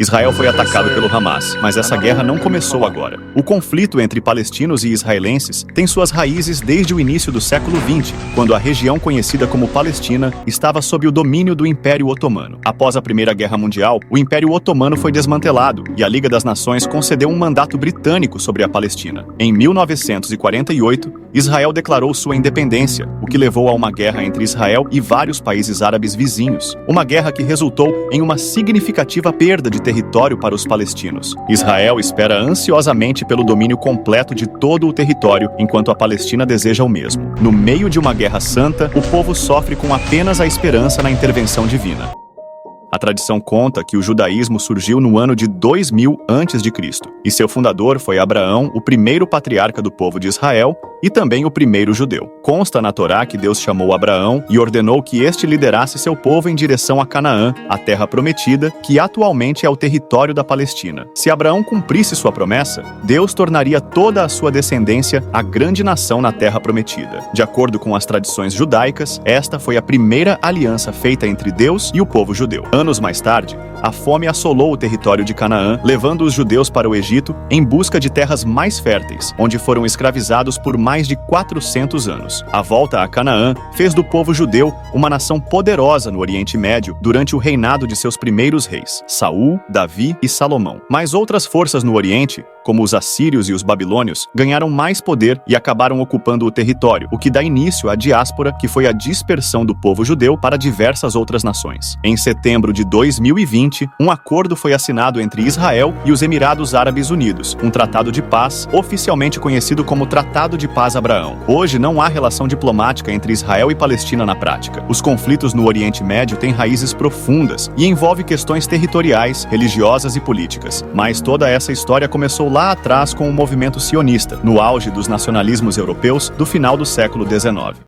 Israel foi atacado pelo Hamas, mas essa guerra não começou agora. O conflito entre palestinos e israelenses tem suas raízes desde o início do século XX, quando a região conhecida como Palestina estava sob o domínio do Império Otomano. Após a Primeira Guerra Mundial, o Império Otomano foi desmantelado e a Liga das Nações concedeu um mandato britânico sobre a Palestina. Em 1948, Israel declarou sua independência, o que levou a uma guerra entre Israel e vários países árabes vizinhos. Uma guerra que resultou em uma significativa perda de território para os palestinos. Israel espera ansiosamente pelo domínio completo de todo o território, enquanto a Palestina deseja o mesmo. No meio de uma guerra santa, o povo sofre com apenas a esperança na intervenção divina. A tradição conta que o judaísmo surgiu no ano de 2000 a.C., e seu fundador foi Abraão, o primeiro patriarca do povo de Israel e também o primeiro judeu. Consta na Torá que Deus chamou Abraão e ordenou que este liderasse seu povo em direção a Canaã, a terra prometida, que atualmente é o território da Palestina. Se Abraão cumprisse sua promessa, Deus tornaria toda a sua descendência a grande nação na terra prometida. De acordo com as tradições judaicas, esta foi a primeira aliança feita entre Deus e o povo judeu. Anos mais tarde, a fome assolou o território de Canaã, levando os judeus para o Egito em busca de terras mais férteis, onde foram escravizados por mais de 400 anos. A volta a Canaã fez do povo judeu uma nação poderosa no Oriente Médio durante o reinado de seus primeiros reis, Saul, Davi e Salomão. Mas outras forças no Oriente, como os assírios e os babilônios, ganharam mais poder e acabaram ocupando o território, o que dá início à diáspora, que foi a dispersão do povo judeu para diversas outras nações. Em setembro de 2020, um acordo foi assinado entre Israel e os Emirados Árabes Unidos, um tratado de paz, oficialmente conhecido como Tratado de Paz Abraão. Hoje não há relação diplomática entre Israel e Palestina na prática. Os conflitos no Oriente Médio têm raízes profundas e envolvem questões territoriais, religiosas e políticas. Mas toda essa história começou lá atrás com o movimento sionista, no auge dos nacionalismos europeus do final do século XIX.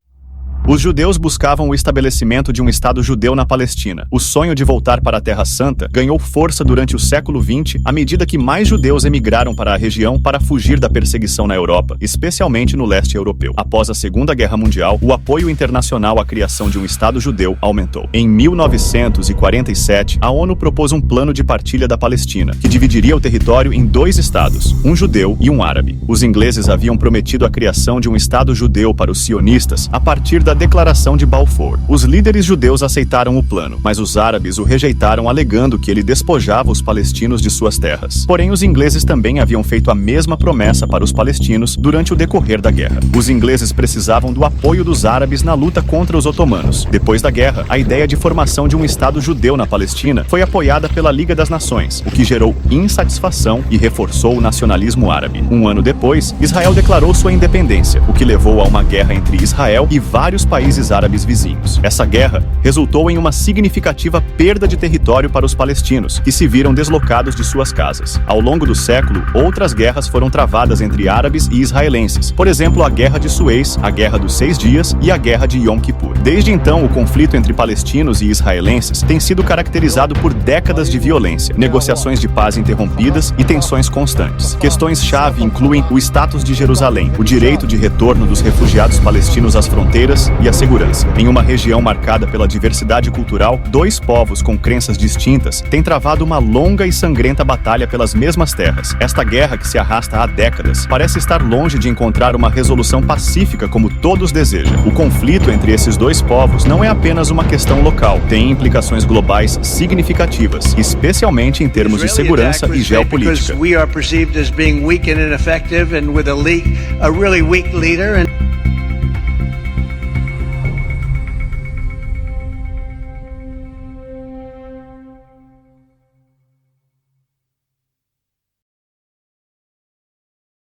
Os judeus buscavam o estabelecimento de um Estado judeu na Palestina. O sonho de voltar para a Terra Santa ganhou força durante o século XX, à medida que mais judeus emigraram para a região para fugir da perseguição na Europa, especialmente no leste europeu. Após a Segunda Guerra Mundial, o apoio internacional à criação de um Estado judeu aumentou. Em 1947, a ONU propôs um plano de partilha da Palestina, que dividiria o território em dois estados, um judeu e um árabe. Os ingleses haviam prometido a criação de um Estado judeu para os sionistas a partir da Declaração de Balfour. Os líderes judeus aceitaram o plano, mas os árabes o rejeitaram, alegando que ele despojava os palestinos de suas terras. Porém, os ingleses também haviam feito a mesma promessa para os palestinos durante o decorrer da guerra. Os ingleses precisavam do apoio dos árabes na luta contra os otomanos. Depois da guerra, a ideia de formação de um Estado judeu na Palestina foi apoiada pela Liga das Nações, o que gerou insatisfação e reforçou o nacionalismo árabe. Um ano depois, Israel declarou sua independência, o que levou a uma guerra entre Israel e vários países árabes vizinhos. Essa guerra resultou em uma significativa perda de território para os palestinos, que se viram deslocados de suas casas. Ao longo do século, outras guerras foram travadas entre árabes e israelenses. Por exemplo, a Guerra de Suez, a Guerra dos 6 Dias e a Guerra de Yom Kippur. Desde então, o conflito entre palestinos e israelenses tem sido caracterizado por décadas de violência, negociações de paz interrompidas e tensões constantes. Questões-chave incluem o status de Jerusalém, o direito de retorno dos refugiados palestinos às fronteiras e a segurança. Em uma região marcada pela diversidade cultural, dois povos com crenças distintas têm travado uma longa e sangrenta batalha pelas mesmas terras. Esta guerra, que se arrasta há décadas, parece estar longe de encontrar uma resolução pacífica como todos desejam. O conflito entre esses dois povos não é apenas uma questão local, tem implicações globais significativas, especialmente em termos de segurança e geopolítica.